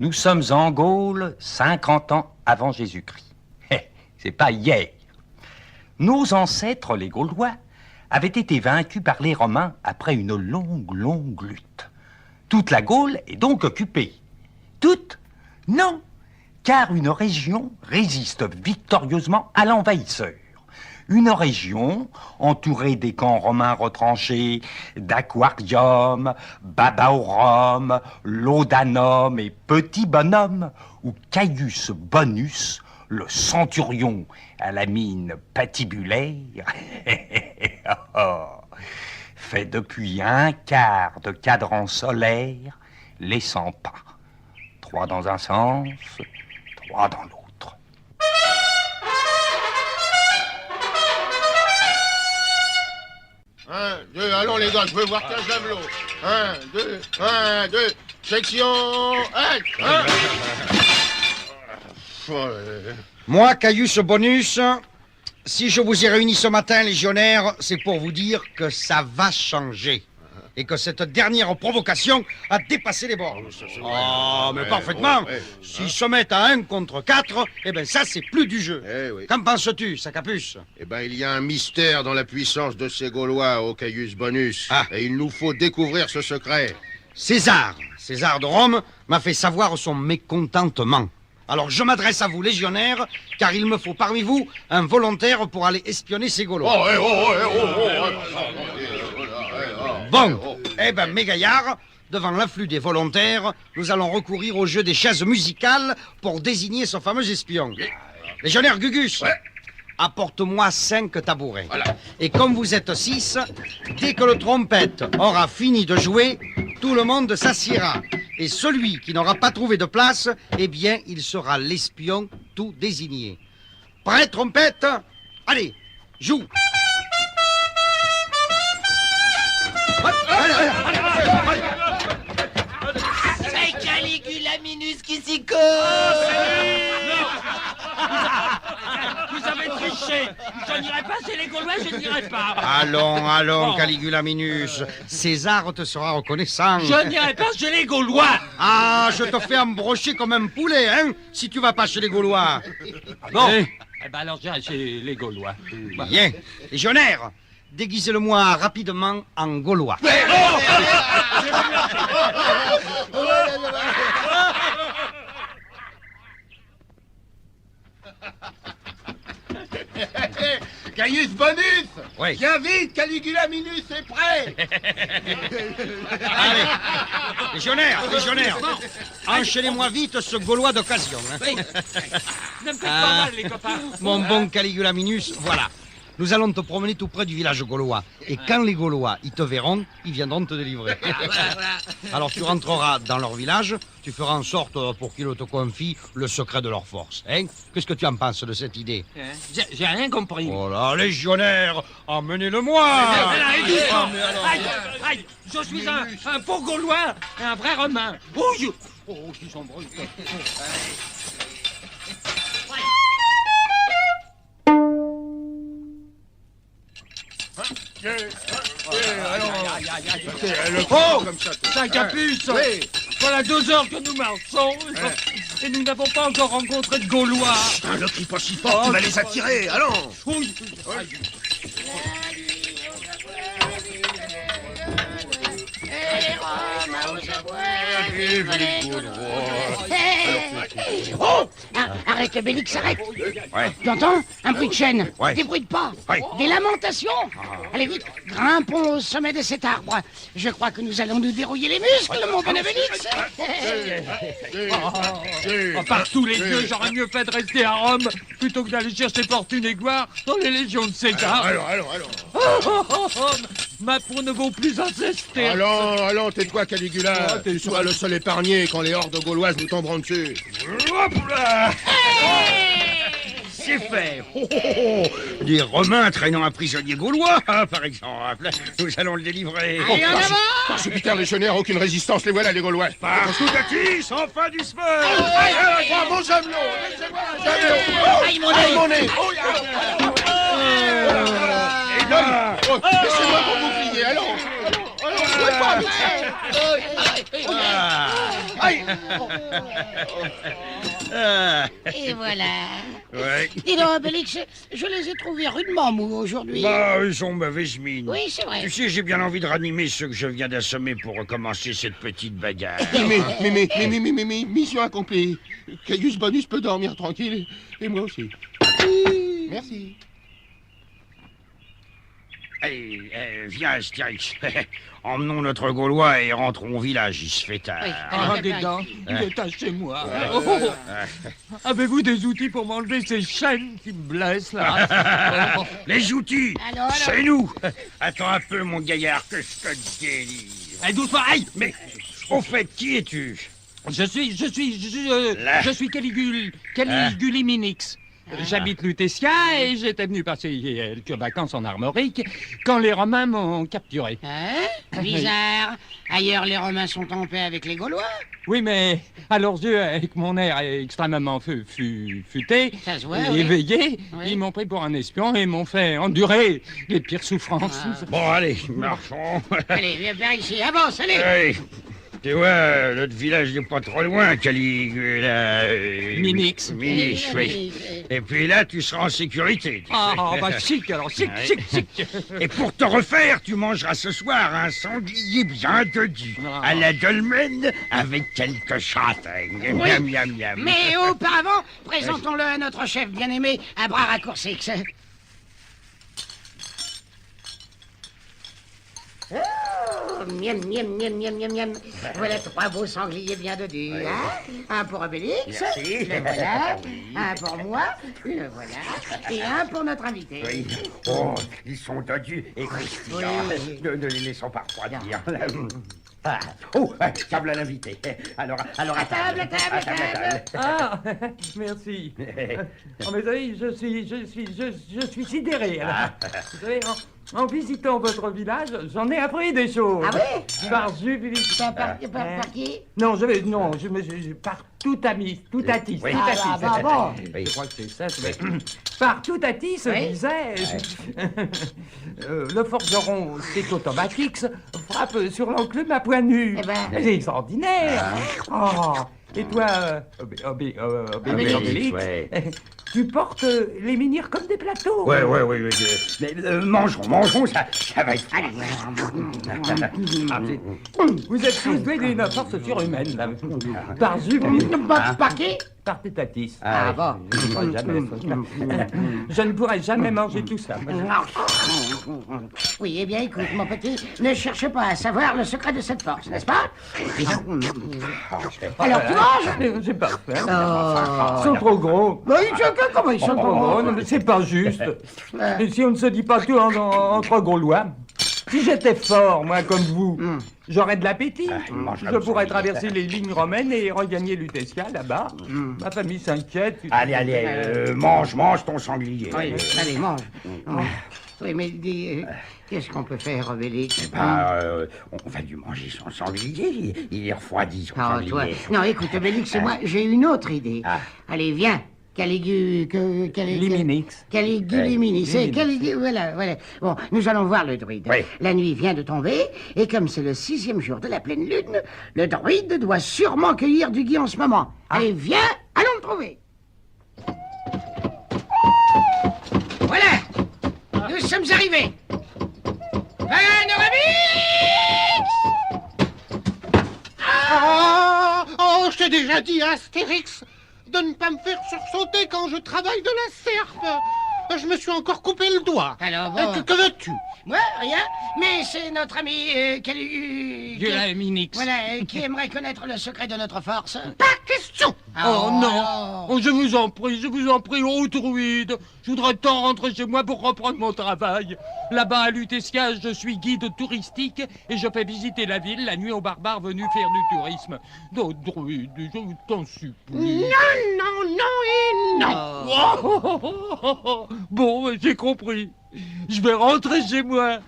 Nous sommes en Gaule 50 ans avant Jésus-Christ. C'est pas hier. Nos ancêtres, les Gaulois, avaient été vaincus par les Romains après une longue lutte. Toute la Gaule est donc occupée. Toute? Non, car une région résiste victorieusement à l'envahisseur. Une région entourée des camps romains retranchés, d'Aquarium, Babaorum, Laudanum et Petit Bonhomme, où Caius Bonus, le centurion à la mine patibulaire, fait depuis un quart de cadran solaire les 100 pas. 3 dans un sens, 3 dans l'autre. Un, deux, allons les gars, je veux voir qu'un javelot. 1, 2, section, Moi, Caius Bonus, si je vous ai réunis ce matin, légionnaires, c'est pour vous dire que ça va changer. Et que cette dernière provocation a dépassé les bornes. Mais parfaitement. S'ils se mettent à 1 contre 4, eh ben ça, c'est plus du jeu. Oui. Qu'en penses-tu, Sacapuce? Eh ben, il y a un mystère dans la puissance de ces Gaulois au Caius Bonus. Et il nous faut découvrir ce secret. César de Rome, m'a fait savoir son mécontentement. Alors je m'adresse à vous, légionnaires, car il me faut parmi vous un volontaire pour aller espionner ces Gaulois. Bon, eh ben, mes gaillards, devant l'afflux des volontaires, nous allons recourir au jeu des chaises musicales pour désigner ce fameux espion. Légionnaire Gugus, apporte-moi 5 tabourets. Voilà. Et comme vous êtes 6, dès que le trompette aura fini de jouer, tout le monde s'assiera. Et celui qui n'aura pas trouvé de place, eh bien, il sera l'espion tout désigné. Prêt, trompette? Allez, joue. C'est Caligula Minus qui s'y colle. Vous avez triché. Je n'irai pas chez les Gaulois, je n'irai pas. Allons, Caligula Minus. César te sera reconnaissant. Je n'irai pas chez les Gaulois. Ah, je te fais embrocher comme un poulet, hein, si tu vas pas chez les Gaulois. Bon. Eh ben alors j'irai chez les Gaulois. Bien. Légionnaire, déguisez-le-moi rapidement en Gaulois. Caius Bonus! Oui. Viens vite, Caligula Minus est prêt! Allez, légionnaire, enchaînez-moi vite ce Gaulois d'occasion. Hein. Oui. Ne me faites pas mal, les copains. Mon bon Caligula Minus, voilà. Nous allons te promener tout près du village gaulois. Et quand les Gaulois, ils te verront, ils viendront te délivrer. Alors tu rentreras dans leur village, tu feras en sorte pour qu'ils te confient le secret de leur force. Hein? Qu'est-ce que tu en penses de cette idée? J'ai rien compris. Oh là, légionnaire, emmenez-le-moi! Aïe, je suis un faux Gaulois et un vrai Romain. Qui s'embrouille. Sacapuce, voilà 2 heures que nous marchons et nous n'avons pas encore rencontré de Gaulois. Putain, ne crie pas si fort, tu vas les attirer, allons! Oh, arrête, Bélix, arrête. Tu entends? Un bruit de chaîne. Ouais. Des bruits de pas. Des lamentations. Allez vite, grimpons au sommet de cet arbre. Je crois que nous allons nous dérouiller les muscles, mon bon Bélix. Par tous les dieux, j'aurais mieux fait de rester à Rome plutôt que d'aller chercher fortune et gloire dans les légions de César. Allons. Ma peau ne vaut plus un sesté. Allons, tais-toi, Caligula. Tu seras le seul épargné quand les hordes gauloises nous tomberont dessus. C'est fait. Des Romains traînant un prisonnier gaulois, par exemple. Nous allons le délivrer. Allez, en avant. Par Jupiter légionnaire, aucune résistance, les voilà, les Gaulois. Par Soudatis, enfin du spell. Mon javelot! Aïe, mon nez. Mon nez! Laissez-moi mon bouclier, allons! Et voilà. Ouais. Dis donc, Obélix, je les ai trouvés rudement mous aujourd'hui. Bah, ils ont mauvaise mine. Oui, c'est vrai. Tu sais, j'ai bien envie de ranimer ceux que je viens d'assommer pour recommencer cette petite bagarre. Mais, mission accomplie. Caius Bonus peut dormir tranquille, et moi aussi. Merci. Allez, viens, Astérix. Emmenons notre Gaulois et rentrons au village, il se fait tard. Oui. Ah, dis donc, il est à chez moi. Oh. Avez-vous des outils pour m'enlever ces chaînes qui me blessent, là? Les outils, Alors. c'est nous. Attends un peu, mon gaillard, que je te délivre. Allez, doucement, aïe! Mais, au fait, qui es-tu? Je suis Caliguliminix. J'habite Lutetia et j'étais venu passer quelques vacances en Armorique quand les Romains m'ont capturé. Hein? Bizarre. Ailleurs, les Romains sont en paix avec les Gaulois. Oui, mais à leurs yeux, avec mon air extrêmement futé Ça se voit, et oui. éveillé, Oui. ils m'ont pris pour un espion et m'ont fait endurer les pires souffrances. Bon, allez, marchons. Allez, viens par ici. Avance, allez. Allez. Tu vois, notre village n'est pas trop loin, Caligula. Minix. Minix, oui. Et puis là, tu seras en sécurité. Tu Ah, sais. bah chic, alors, chic. Et pour te refaire, tu mangeras ce soir un sanglier bien dodu, Ah. à la dolmenne, avec quelques châtaignes. Miam, miam, miam. Mais auparavant, présentons-le à notre chef bien-aimé, à bras raccourcis. Oh, miam, miam, miam, miam, miam, miam. Voilà 3 beaux sangliers bien dodus. Hein? Un pour Obélix, Merci. le voilà. Un pour moi, le voilà. Et un pour notre invité. Oui. Oh, ils sont dodus et croustillants. Oui. Ne les laissons pas refroidir. Ah. Oh, table à l'invité. Alors, À table, à table, à table. Ah, merci. Oh, mais vous savez, je suis sidéré. Alors. Vous savez, en visitant votre village, j'en ai appris des choses. Ah oui? Par Jubilix. Par qui? Non, par Toutatis. Oui. Ah, bon. Je crois que c'est ça. Par Toutatis, Oui. disais le forgeron Tétotomatix frappe sur l'enclume à poing nu. Eh ben. C'est extraordinaire. Oh, et toi, Obélix, ouais. tu portes les menhirs comme des plateaux. Ouais. Mais mangeons, ça va être... Allez. Vous êtes tous doués d'une force surhumaine. Là. Par Jubilix. Par qui? Par Tétatis. Ah, bon. Je ne pourrais jamais manger tout ça. Oui, eh bien, écoute, mon petit, ne cherche pas à savoir le secret de cette force, n'est-ce pas? Alors, tu manges? J'ai pas faim. Oh. Ils sont trop gros. Bah, comment ils sont trop gros? Non, mais c'est pas juste. Et si on ne se dit pas tout entre Gaulois, si j'étais fort, moi, comme vous, j'aurais de l'appétit. Je pourrais traverser les lignes romaines et regagner Lutetia, là-bas. Ma famille s'inquiète. Allez, mange ton sanglier. Oui, allez, mange. Oui, mais dis, qu'est-ce qu'on peut faire, Obélix? On va lui manger son sanglier. Il est refroidi, son Ah, sanglier. toi. Non, écoute, Obélix, moi, j'ai une autre idée. Allez, viens. Liminix. Caliguliminix. Voilà. Bon, nous allons voir le druide. Oui. La nuit vient de tomber, et comme c'est le 6e jour de la pleine lune, le druide doit sûrement cueillir du gui en ce moment. Allez, viens, allons le trouver. Voilà, nous sommes arrivés. Oh, je t'ai déjà dit, Astérix, de ne pas me faire sursauter quand je travaille de la serpe. Je me suis encore coupé le doigt. Alors, bon. Que veux-tu? Moi, rien, mais c'est notre ami Minix. Voilà, qui aimerait connaître le secret de notre force. Pas question. Oh non. alors. Oh, je vous en prie, oh druide. Je voudrais tant rentrer chez moi pour reprendre mon travail. Là-bas à Lutetia, je suis guide touristique et je fais visiter la ville la nuit aux barbares venus faire du tourisme. Oh, druide, je t'en supplie. Non et non. Bon, j'ai compris. Je vais rentrer chez moi.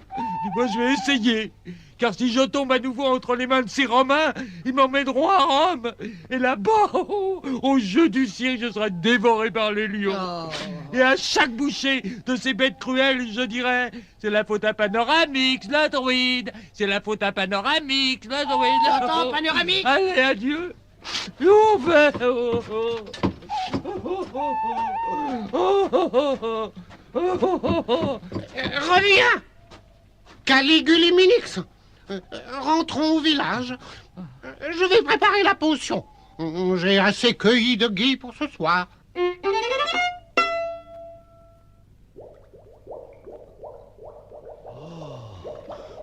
Moi, je vais essayer. car si je tombe à nouveau entre les mains de ces Romains, ils m'emmèneront à Rome. Et là-bas, au jeu du cirque, je serai dévoré par les lions. Et à chaque bouchée de ces bêtes cruelles, je dirais, c'est la faute à Panoramix, le druide. C'est la faute à Panoramix, le druide. T'entends, Panoramix? Allez, adieu. Ouvert. Reviens Caligule et Minix, rentrons au village. Je vais préparer la potion. J'ai assez cueilli de gui pour ce soir.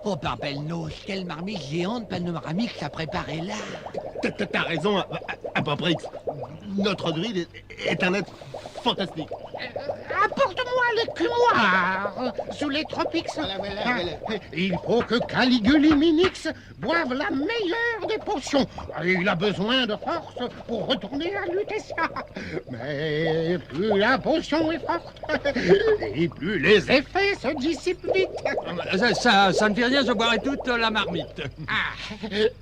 Oh, Barbelnos, quelle marmite géante panoramique t'as préparée là. T'as raison, Apoprix. Notre druide est un être fantastique. Apporte-moi l'écumoire sous les tropiques. Il faut que Caligule et Minix boivent la meilleure des potions. Il a besoin de force pour retourner à Lutetia. Mais plus la potion est forte, et plus les effets se dissipent vite. Ça ne fait rien, je boirai toute la marmite. Ah,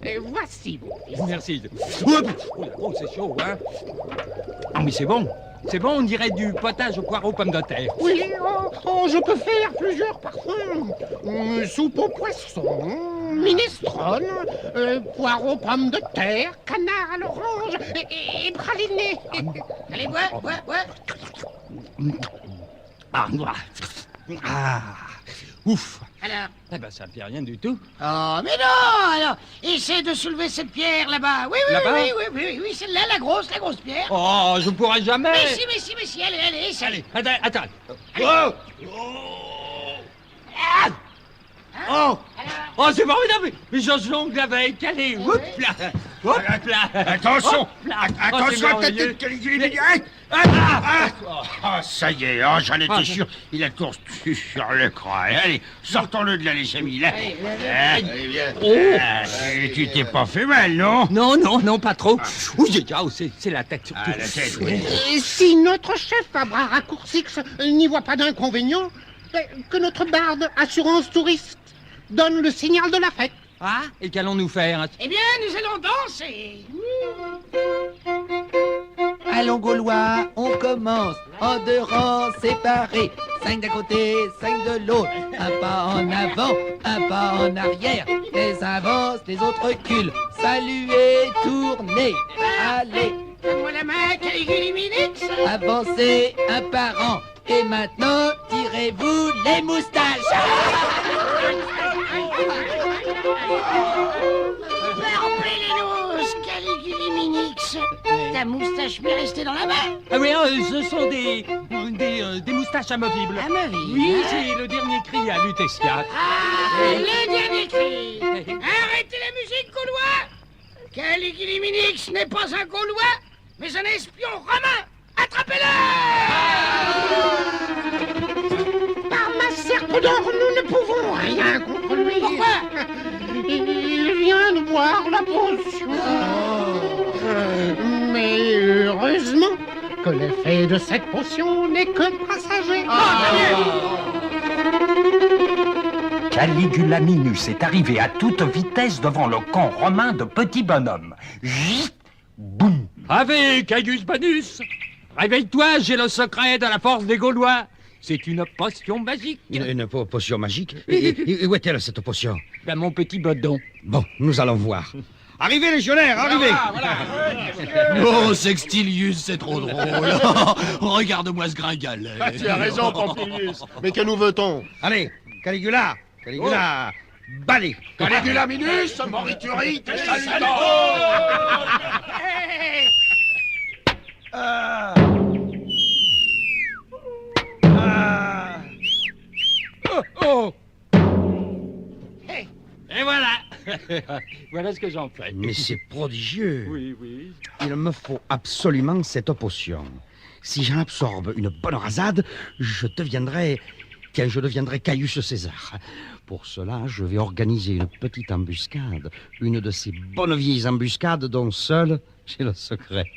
et voici mon fils. Merci. Oh, c'est chaud, hein? Ah, mais c'est bon. C'est bon, on dirait du potage aux poireaux pommes de terre. Oui, je peux faire plusieurs parfums. Soupe aux poissons, minestrone, poireaux pommes de terre, canard à l'orange et praliné. Allez, bois. Ouf. Alors? Eh ben, ça ne fait rien du tout. Oh, mais non, alors, essaie de soulever cette pierre là-bas. Oui, Là-bas? oui, celle-là, la grosse pierre. Oh, je pourrais jamais. Mais si, allez, ça. Allez, attends. Oh! Oh, c'est formidable. Mais je jongle avec. Allez, hop là. Attention! Hop là. Attention à ta merveilleux. tête, Caligule et ça y est, j'en étais sûr. Il a couru sur le crâne. Allez, sortons-le de là, les amis. Là. Allez, viens. Tu t'es pas fait mal, non? Non, pas trop. Oui, c'est la tête surtout. Ah, la tête, oui. Et si notre chef à bras raccourcis n'y voit pas d'inconvénient, que notre barde assurance touriste donne le signal de la fête. Ah, et qu'allons-nous faire? Eh bien, nous allons danser. Allons, Gaulois, on commence en 2 rangs séparés. 5 d'un côté, 5 de l'autre. Un pas en avant, un pas en arrière. Les uns avancent, les autres reculent. Saluez, tournez. Allez, Donne-moi la main, Caligule et Minix. avancez un par un. Et maintenant, tirez-vous les moustaches. Rappelez-les-nous, Caligule et Minix. Ta moustache m'est restée dans la main. Ah oui, ce sont des moustaches amovibles. Amovibles, Oui, hein? c'est le dernier cri à Lutetia. Ah, le dernier cri. Arrêtez la musique, Gaulois. Caligule et Minix n'est pas un Gaulois, mais un espion romain. Attrapez-le! Par ma serpe d'or, nous ne pouvons rien contre lui. Pourquoi? Il vient de boire la potion. Mais heureusement que l'effet de cette potion n'est que passager. Caligulaminus est arrivé à toute vitesse devant le camp romain de petits bonhommes. Jit, boum. Ave, Caius Banus! Réveille-toi, j'ai le secret de la force des Gaulois. C'est une potion magique. Une potion magique? Et où est-elle, cette potion? Ben, mon petit bedon. Bon, nous allons voir. Arrivez, légionnaires, arrivez! Oh, Sextilius, c'est trop drôle. Regarde-moi ce gringalet. Tu as raison, Pompilius. Mais que nous veut-on? Allez, Caligula, balai! Caligula Minus, Morituri, tes salutants! Oh! Et voilà. Voilà ce que j'en fais. Mais c'est prodigieux. Oui. Il me faut absolument cette potion. Si j'en absorbe une bonne rasade, je deviendrai Caius César. Pour cela, je vais organiser une petite embuscade. Une de ces bonnes vieilles embuscades dont seul j'ai le secret.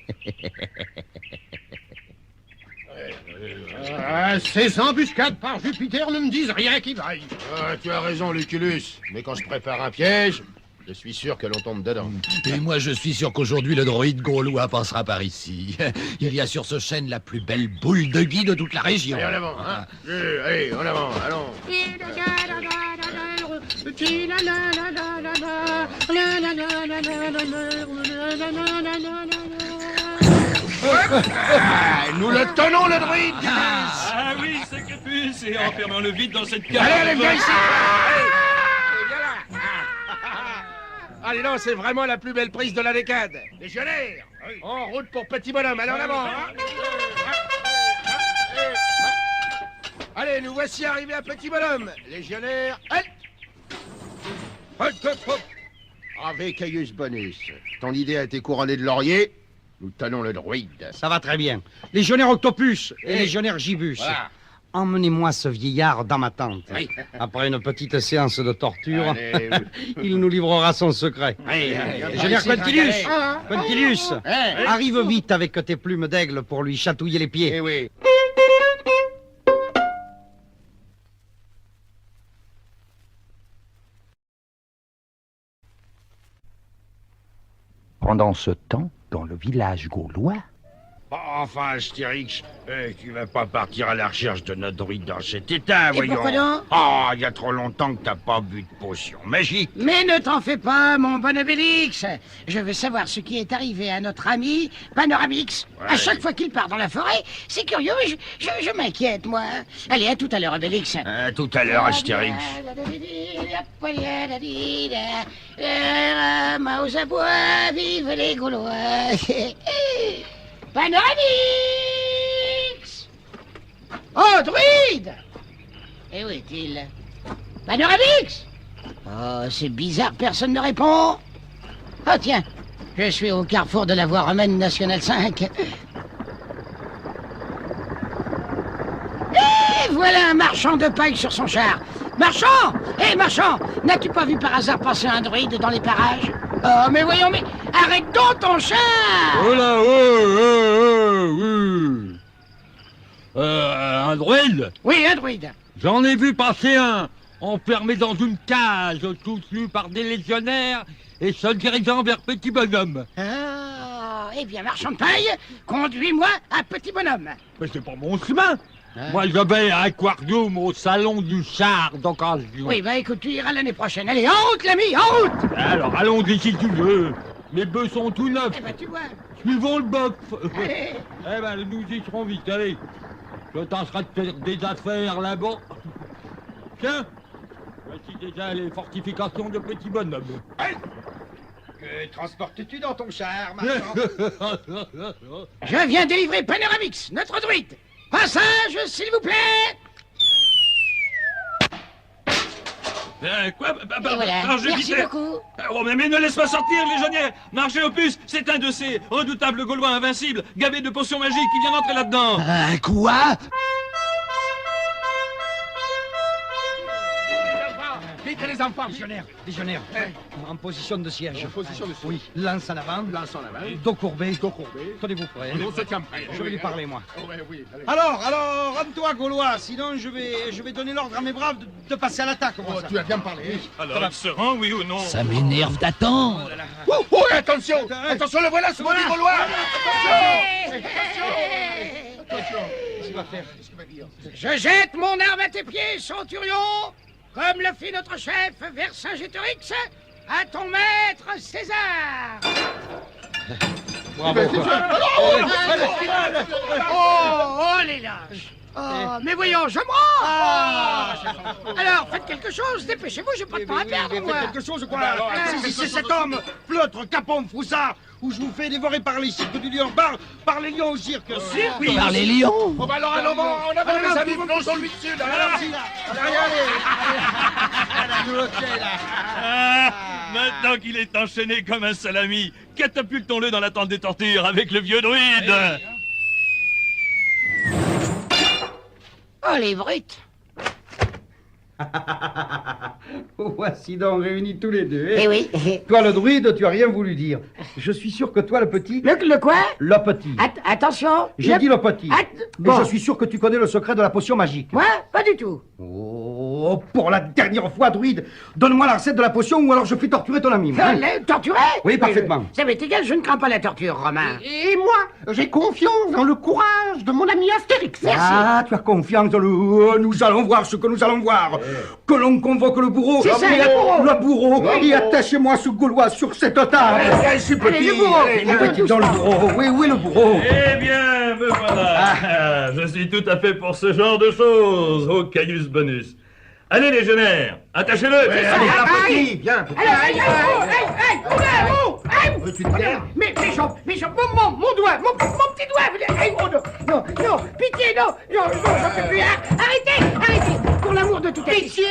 Ces embuscades par Jupiter ne me disent rien qui vaille. Tu as raison, Lucullus. Mais quand je prépare un piège, je suis sûr que l'on tombe dedans. Et moi, je suis sûr qu'aujourd'hui, le droïde gaulois passera par ici. Il y a sur ce chêne la plus belle boule de gui de toute la région. Allez, en avant, hein. Allez, en avant, allons. Nous le tenons, le druide. Ah oui, Sacripus, et enfermons le vide dans cette cave. Allez, viens ici. Viens là. Allez, non, c'est vraiment la plus belle prise de la décade. Légionnaires, en route pour Petit Bonhomme, allez en avant. Hein. Allez, nous voici arrivés à Petit Bonhomme. Légionnaires, halt. Avec Caius Bonus, ton idée a été couronnée de laurier. Nous tenons le druide. Ça va très bien. Légionnaire Octopus et légionnaire Gibus. Voilà. Emmenez-moi ce vieillard dans ma tente. Oui. Après une petite séance de torture, Allez, il nous livrera son secret. Légionnaire Quintilius, Quintilius, arrive vite avec tes plumes d'aigle pour lui chatouiller les pieds. Eh oui. Pendant ce temps, dans le village gaulois, Enfin, Astérix, tu vas pas partir à la recherche de notre druide dans cet état, voyons. pourquoi donc? Ah, il y a trop longtemps que t'as pas bu de potion magique. Mais ne t'en fais pas, mon bon Obélix. Je veux savoir ce qui est arrivé à notre ami Panoramix. Ouais. À chaque fois qu'il part dans la forêt, c'est curieux, je m'inquiète, moi. Allez, à tout à l'heure, Obélix. À tout à l'heure, Astérix. Main aux abois, vive les Gaulois. Panoramix! Oh, druide! Et où est-il? Panoramix! Oh, c'est bizarre, personne ne répond. Oh, tiens, je suis au carrefour de la voie romaine nationale 5. Et voilà un marchand de paille sur son char. Marchand! Hé, marchand! N'as-tu pas vu par hasard passer un druide dans les parages? Oh, mais voyons, mais arrête donc ton char! Oh là, oui. Un druide? Oui, un druide. J'en ai vu passer un, enfermé dans une cage, soutenu par des légionnaires et se dirigeant vers Petit Bonhomme. Ah, eh bien, marchand de paille, conduis-moi à Petit Bonhomme. Mais c'est pas mon chemin. Moi, je vais à Aquarium au salon du char d'occasion. Oui, bah écoute, tu iras l'année prochaine. Allez, en route, l'ami, en route! Alors, allons-y si tu veux. Les bœufs sont tout neufs. Eh ben, tu vois. Suivons le bœuf. Allez. Eh ben, nous y serons vite, allez. Je tâcherai de faire des affaires là-bas. Tiens, voici déjà les fortifications de Petit Bonhomme. Que transportes-tu dans ton char, marchand? Je viens délivrer Panoramix, notre druide. Passage, s'il vous plaît. Quoi Et voilà, merci beaucoup. Oh, mais ne laisse pas sortir, légionnaire. Marchez Opus, c'est un de ces redoutables Gaulois invincibles, gavés de potions magiques qui vient d'entrer là-dedans. Quoi? Vite les enfants, légionnaire, en position de siège. En position de siège. Oui, lance en avant, Lance en avant. dos courbé. Dos courbé. Tenez-vous prêts. On se tient prêt. Je vais lui parler, moi. Oh, ouais, oui, allez. Alors, rends-toi, Gaulois, sinon je vais donner l'ordre à mes braves de passer à l'attaque. Oh, tu as bien parlé. Alors, il se rend, oui ou non? Ça m'énerve d'attendre. Oh, attention. Attention, le voilà, ce maudit Gaulois. Attention. Qu'est-ce qu'il va faire? Qu'est-ce qu'il va dire? Je jette mon arme à tes pieds, centurion, comme le fit notre chef Vercingétorix, à ton maître César. Bravo. Oh, les lâches. Oh, mais voyons, je me rends. Alors, faites quelque chose, dépêchez-vous, j'ai pas de temps à perdre, moi. Faites quelque chose, quoi. Si c'est cet homme, pleutre, capon, froussard, où je vous fais dévorer par les cirques du lion, par les lions au cirque. Oui. Par les lions. Oh, bah alors, allons, on avance, les amis, plongeons-lui dessus, là. Maintenant qu'il est enchaîné comme un salami, catapultons-le dans la tente des tortures avec le vieux druide. Oh, les brutes. Voici donc réunis tous les deux. Eh oui. Toi, le druide, tu as rien voulu dire. Je suis sûr que toi, le petit... Le quoi? Le petit. Attention. J'ai dit le petit. Et Bon. je suis sûr que tu connais le secret de la potion magique. Moi, pas du tout. Oh, pour la dernière fois, druide, donne-moi la recette de la potion ou alors je fais torturer ton ami. moi, hein. Torturer? Oui, parfaitement. Ça m'est égal, je ne crains pas la torture, Romain. Et moi, j'ai confiance dans le courage de mon ami Astérix. Ah, tu as confiance dans le... Oh, nous allons voir ce que nous allons voir. Que l'on convoque le bourreau. C'est ça, le bourreau. Et attachez-moi ce Gaulois sur cette table. Viens ici, petit. le bourreau. Le petit dans le bourreau. Oui, oui, le bourreau. Eh bien, me voilà. Je suis tout à fait pour ce genre de choses, au Caius Bonus. Allez, légionnaires, attachez-le. Petit, viens. Mais méchant, mon doigt, mon petit doigt. Oh, non, pitié, non, j'en peux plus. Arrêtez, pour l'amour de tout pitié.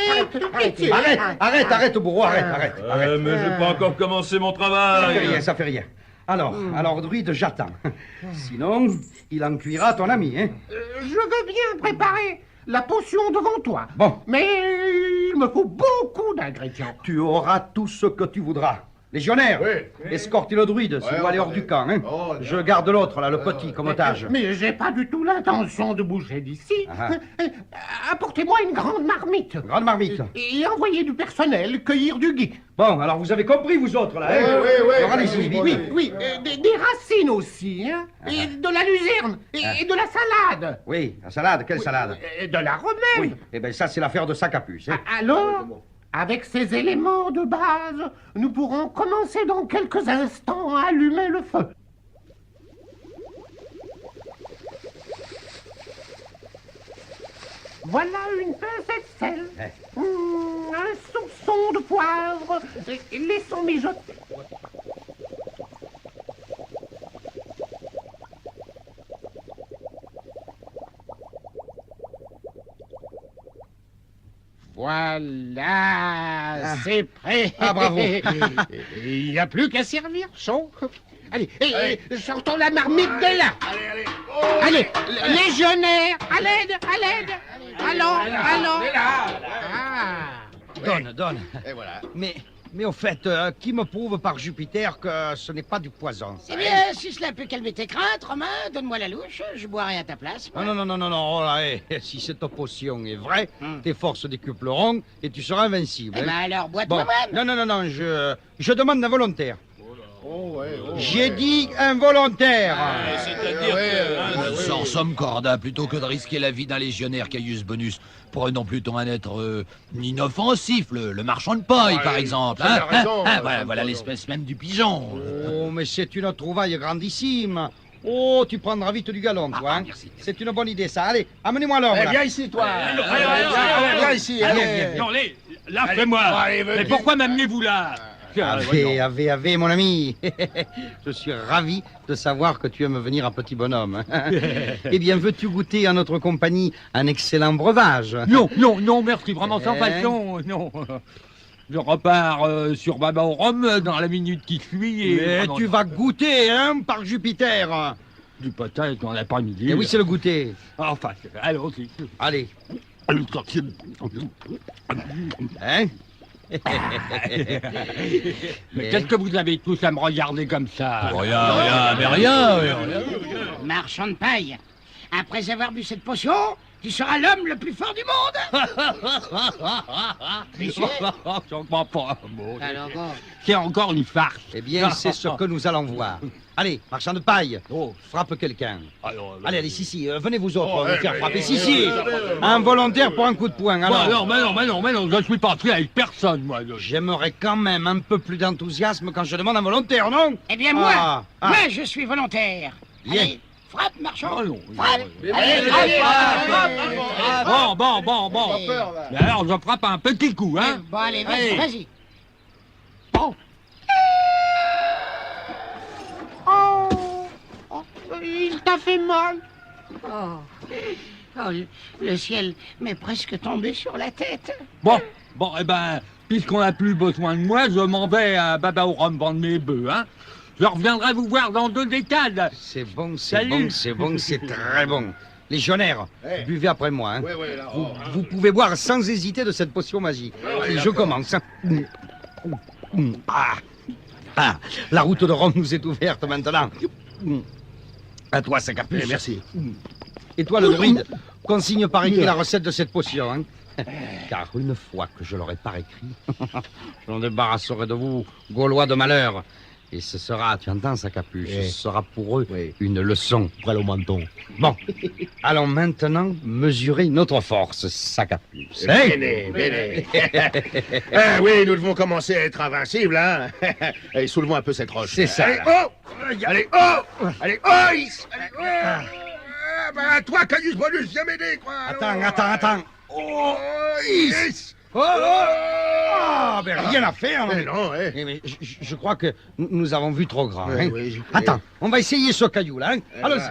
Arrête, bourreau, arrête. Mais je n'ai pas encore commencé mon travail. Ça fait rien. Alors, druide, j'attends. Sinon, il en cuira ton ami, hein. Je veux bien préparer la potion devant toi. Bon. Mais il me faut beaucoup d'ingrédients. Tu auras tout ce que tu voudras. Légionnaire, escortez le druide, si vous allez hors du camp, hein. Je garde l'autre, là, le petit, comme otage. Mais j'ai pas du tout l'intention de bouger d'ici. Apportez-moi une grande marmite. Grande marmite. Et envoyez du personnel cueillir du gui. Bon, alors vous avez compris, vous autres, là, hein. Alors allez-y, vite. Oui, des racines aussi, hein. Et de la luzerne. Et de la salade. Oui, la salade, quelle salade? Et de la romaine. Oui, eh bien ça, c'est l'affaire de sac à puce, hein. Alors, avec ces éléments de base, nous pourrons commencer dans quelques instants à allumer le feu. Voilà une pincée de sel, un soupçon de poivre, et laissons mijoter. Voilà, c'est prêt. Ah, bravo. Il n'y a plus qu'à servir chaud. Allez, sortons la marmite de là. Allez, légionnaire, à l'aide. Allons. Donne. Et voilà. Mais au fait, qui me prouve par Jupiter que ce n'est pas du poison? Eh bien, si cela peut calmer tes craintes, Romain, donne-moi la louche, je boirai à ta place. moi. Non, oh là, si cette potion est vraie, tes forces décupleront et tu seras invincible. Eh hein. ben alors, bois Bon, toi-même. non, je demande un volontaire. J'ai dit un volontaire. C'est-à-dire que... Sans somme corda, plutôt que de risquer la vie d'un légionnaire Caius Bonus, prenons plutôt un être inoffensif, le marchand de paille, par exemple. Voilà l'espèce même du pigeon. Oh, mais c'est une trouvaille grandissime. Oh, tu prendras vite du galon, toi. Hein. Merci. C'est une bonne idée, ça. Allez, amenez-moi l'homme. Viens ici, toi. Viens ici. Non, là, fais-moi. Mais pourquoi m'amenez-vous là? Ave, mon ami. Je suis ravi de savoir que tu aimes venir à Petit Bonhomme. Eh bien, veux-tu goûter à notre compagnie un excellent breuvage? Non, merci, vraiment sans passion, non. Je repars sur Baba au rhum dans la minute qui suit et... Mais tu vas goûter, hein, par Jupiter. Du peut-être dans l'après-midi. Eh oui, c'est le goûter. Enfin, allons-y. Allez. Hein? Mais qu'est-ce que vous avez tous à me regarder comme ça? Rien. Marchand de paille, après avoir bu cette potion, tu seras l'homme le plus fort du monde. Monsieur, Je comprends pas un mot. alors bon. C'est encore une farce. Eh bien, c'est ce que nous allons voir. Allez, marchand de paille, frappe quelqu'un. Allez, si, venez vous autres, me faire frapper. Si, un volontaire pour un coup de poing, alors. Mais non, je suis pas pris avec personne, moi. J'aimerais quand même un peu plus d'enthousiasme quand je demande un volontaire, non? Eh bien, moi, je suis volontaire. Bien. Allez, frappe, marchand. Non. Frappe. Bon. Mais alors, je frappe un petit coup, hein. Bon, allez, vas-y. Il t'a fait mal. Le ciel m'est presque tombé sur la tête. Bon, eh ben, puisqu'on n'a plus besoin de moi, je m'en vais à Baba au rhum vendre mes bœufs, hein. Je reviendrai vous voir dans 2 décades. C'est bon, Salut. c'est très bon. Légionnaire, buvez après moi. Hein. Là, Vous pouvez boire sans hésiter de cette potion magique. Et je commence. Hein. La route de Rome nous est ouverte maintenant. À toi, Sacapuce. merci. Et toi, le druide, consigne par écrit la recette de cette potion. Hein. Car une fois que je l'aurai par écrit, je m'en débarrasserai de vous, Gaulois de malheur. Et ce sera, tu entends, Sacapuce, ce sera pour eux une leçon. Voilà au menton. Bon, allons maintenant mesurer notre force, Sacapuce. Bene, bene. Ah oui, nous devons commencer à être invincibles, hein. Allez, soulevons un peu cette roche. C'est ça. Allez, oh! Allez, oh! Allez, oh! Allez, bah, toi, Caius Bonus, viens m'aider, quoi. Attends. Oh! Yes! Ben rien à faire. Mais non, Mais je crois que nous avons vu trop grand. Hein. Oui, Attends, on va essayer ce caillou-là. Hein. Allons-y.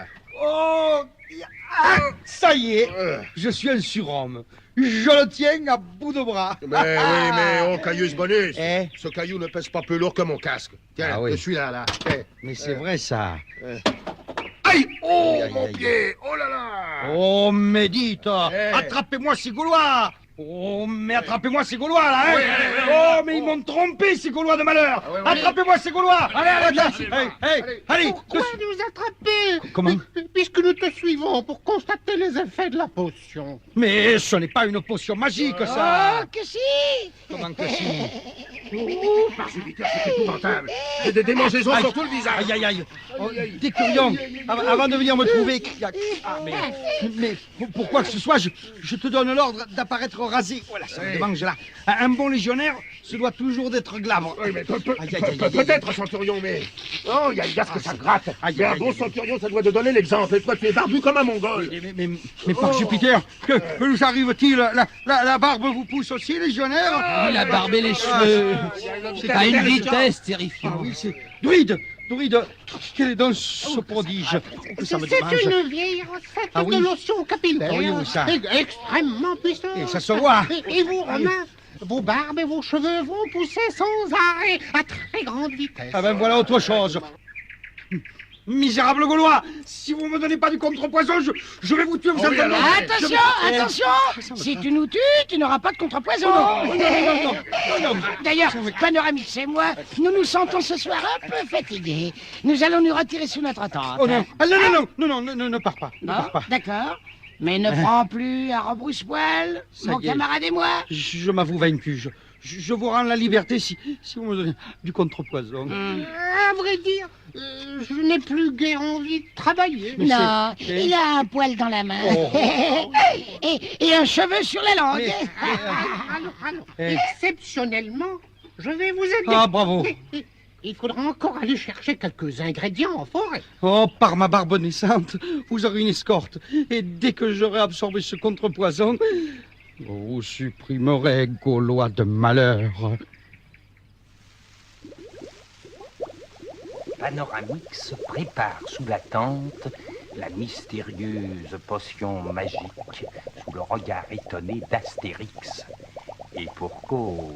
Ça y est, je suis un surhomme. Je le tiens à bout de bras. Mais oui, mais oh, Caius Bonus, Eh? ce caillou ne pèse pas plus lourd que mon casque. Tiens, Ah oui. je suis là. Mais c'est vrai, ça. Aïe! Oh, Aïe, mon aïe, pied! Oh là là! Oh, médite, attrapez-moi ces Gaulois. Oh, mais attrapez-moi ces Gaulois, là, hein. Oh, mais ils m'ont trompé, ces Gaulois de malheur. Attrapez-moi ces Gaulois. Allez. Pourquoi nous attraper? Comment? Puisque nous te suivons pour constater les effets de la potion. Mais ce n'est pas une potion magique, ça. Oh, que si! Comment que si? Oh, par Jupiter, c'est épouvantable! J'ai des démangeaisons sur tout le visage! Aïe. Oh, Décurion, avant de venir me trouver... Mais pour quoi que ce soit, je te donne l'ordre d'apparaître rasé. Voilà, ça me démange là. Un bon légionnaire se doit toujours d'être glabre. Oui, mais peut-être, centurion, mais... Oh, il y a le gaz que ça gratte! Mais un bon centurion, ça doit te donner l'exemple. Et toi, tu es barbu comme un mongol! Mais par Jupiter, que j'arrive-t-il? La barbe vous pousse aussi, légionnaire? Il a barbé les cheveux. C'est à une vitesse Ah terrifiante. oui, c'est... Druide, quel est donc ce prodige? Ça me démange. C'est une vieille recette Ah oui. de lotion capillaire. Ah oui, ça. Extrêmement puissante. Et ça se voit. Et vous, Romains, vos barbes et vos cheveux vont pousser sans arrêt, à très grande vitesse. Ah ben voilà autre chose. Misérable Gaulois, si vous me donnez pas du contrepoison, je vais vous tuer, vous oui, entendez? alors, Attention! Si tu nous tues, tu n'auras pas de contrepoison. Non. D'ailleurs, Panoramix et moi, nous nous sentons ce soir un peu fatigués. Nous allons nous retirer sous notre tente. Oh non, non, ne pars pas, ne Bon, pars pas. d'accord. Mais ne prends plus un rebrousse-poil, Ça mon y est. camarade et moi. Je m'avoue vaincu, je vous rends la liberté si vous me donnez du contrepoison. À vrai dire, je n'ai plus guère envie de travailler. Mais Non, c'est- il a un poil dans la main. Oh. et un cheveu sur la langue. Alors, Eh. exceptionnellement, je vais vous aider. Ah, bravo. Il faudra encore aller chercher quelques ingrédients en forêt. Oh, par ma barbe naissante, vous aurez une escorte. Et dès que j'aurai absorbé ce contrepoison, vous supprimerez, Gaulois de malheur. Panoramix prépare sous la tente la mystérieuse potion magique sous le regard étonné d'Astérix. Et pour cause.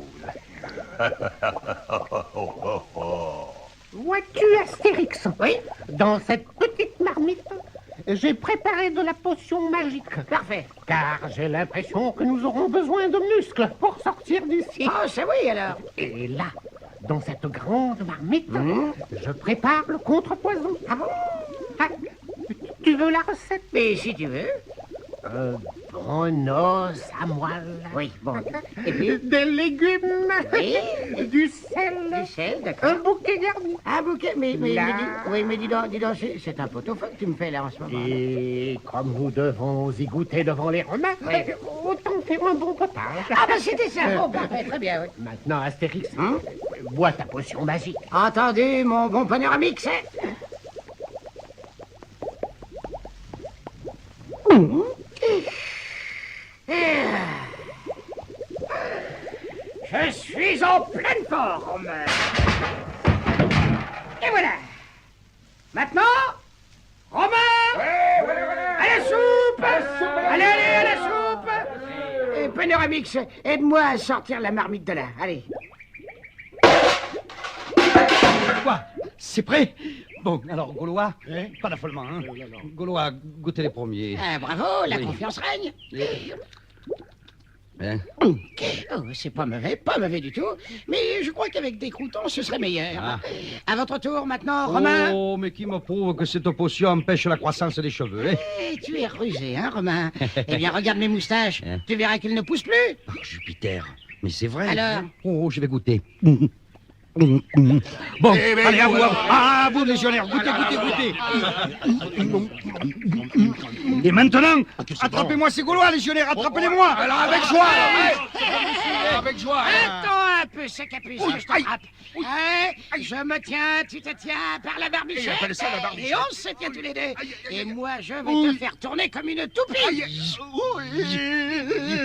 Vois-tu, Astérix? Oui. Dans cette petite marmite, j'ai préparé de la potion magique. Parfait. Car j'ai l'impression que nous aurons besoin de muscles pour sortir d'ici. Oh, ça oui alors. Et là, dans cette grande marmite, je prépare le contrepoison. Ah bon? Ah, tu veux la recette? Mais si tu veux. Bon os à moelle. Oui, bon. Et puis, Des légumes. Oui. Du sel. du sel, Un d'accord. bouquet garni. Un bouquet, mais Là. dis donc, c'est un pot-au-feu que tu me fais là en ce moment. Et comme nous devons y goûter devant les Romains, Oui. autant faire un bon potage. Ah ben c'était ça. Bon, parfait, très bien, oui. Maintenant, Astérix, bois ta potion magique. Entendu, mon bon Panoramix, hein? Je suis en pleine forme. Et voilà. Maintenant, Romain, à la soupe. Allez, à la soupe. Et Panoramix, aide-moi à sortir la marmite de là. Allez. Quoi? C'est prêt? Bon, alors, Gaulois, pas d'affolement, hein. Gaulois, goûtez les premiers. Ah, bravo, la Oui. confiance règne. Hein? Oh, c'est pas mauvais du tout. Mais je crois qu'avec des croutons, ce serait meilleur. Ah. À votre tour maintenant, Romain. Oh, mais qui me prouve que cette potion empêche la croissance des cheveux, hein? Eh, tu es rusé, hein, Romain. Eh bien, regarde mes moustaches. Hein? Tu verras qu'ils ne poussent plus. Oh, Jupiter, mais c'est vrai. Alors? Oh, je vais goûter. Bon, allez, à vous, à vous, légionnaire, goûtez. Et maintenant, attrapez-moi ces Gaulois, légionnaire, attrapez-les-moi. Alors, avec joie, avec joie. Attends un peu, ce capuce, que je t'attrape. Hein, je me tiens, tu te tiens par la barbichette. Il appelle ça la barbichette. Et on se tient tous les deux. Et moi, je vais te faire tourner comme une toupie.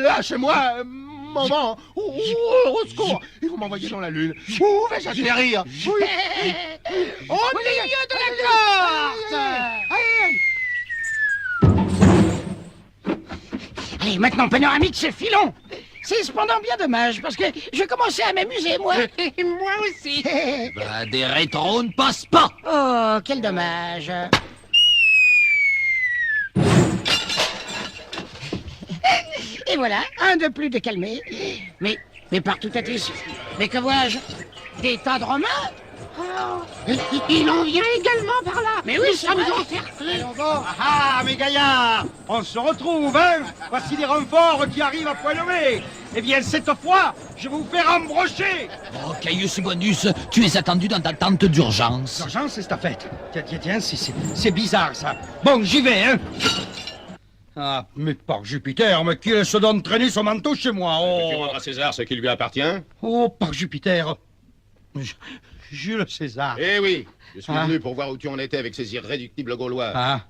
Lâchez-moi, maman. Au secours. Ils vont m'envoyer dans la lune. Où vais-je atterrir? Au milieu de la corde. Allez, maintenant, panoramique, c'est filon. C'est cependant bien dommage, parce que je commençais à m'amuser, moi. Moi aussi. Bah, des rétros ne passent pas. Oh, quel dommage. Et voilà, un de plus de calmé. Mais partout à tous. Mais que vois-je? Des tas de Romains? Oh. Il en vient également par là. Mais oui, nous c'est sommes vrai. encerclés. Ah, mes gaillards, on se retrouve, hein? Voici des renforts qui arrivent à point nommé. Eh bien, cette fois, je vais vous faire embrocher. Oh, Caius Bonus, tu es attendu dans ta tente d'urgence. L'urgence, c'est ta fête. Tiens, c'est bizarre, ça. Bon, j'y vais, hein? Ah, mais par Jupiter, mais qui se donne traîner son manteau chez moi? Tu Oh, rendre à César ce qui lui appartient? oh par Jupiter. Jules César. Eh oui, je suis Ah. venu pour voir où tu en étais avec ces irréductibles Gaulois. Ah,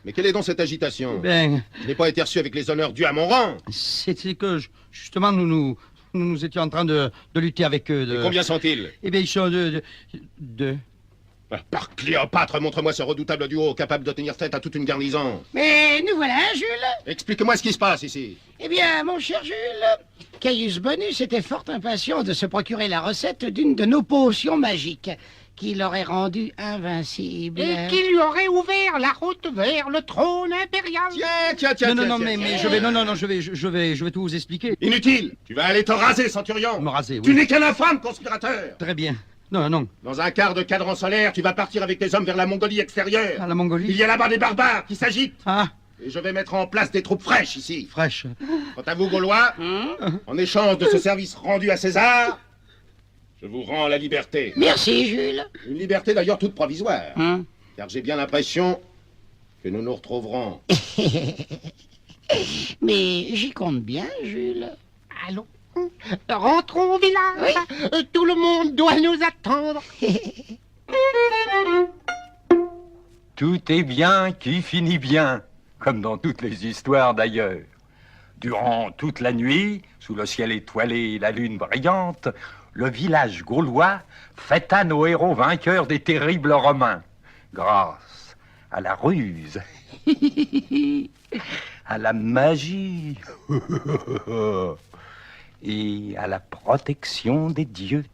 Mais quelle est donc cette agitation? ben, Je n'ai pas été reçu avec les honneurs dus à mon rang. c'était que, justement, nous étions en train de lutter avec eux. Et combien sont-ils? Eh bien, ils sont deux. Par Cléopâtre, montre-moi ce redoutable duo capable de tenir tête à toute une garnison. Mais nous voilà, Jules. Explique-moi ce qui se passe ici. Eh bien, mon cher Jules, Caius Bonus était fort impatient de se procurer la recette d'une de nos potions magiques qui l'aurait rendu invincible. Et qui lui aurait ouvert la route vers le trône impérial. Tiens, Non, tiens, mais tiens. je vais tout vous expliquer. Inutile. Tu vas aller te raser, centurion. Me raser, oui. Tu n'es qu'un infâme conspirateur. Très bien. Non. Dans un quart de cadran solaire, tu vas partir avec tes hommes vers la Mongolie extérieure. À la Mongolie. Il y a là-bas des barbares qui s'agitent. Ah, Et je vais mettre en place des troupes fraîches ici. fraîche. Quant à vous, Gaulois, en échange de ce service rendu à César, je vous rends la liberté. Merci, Jules. Une liberté d'ailleurs toute provisoire. Hein? Car j'ai bien l'impression que nous nous retrouverons. Mais j'y compte bien, Jules. Allons. Rentrons au village. Tout le monde doit nous attendre. Tout est bien qui finit bien, comme dans toutes les histoires d'ailleurs. Durant toute la nuit, sous le ciel étoilé et la lune brillante, le village gaulois fêta nos héros vainqueurs des terribles Romains, grâce à la ruse, à la magie et à la protection des dieux.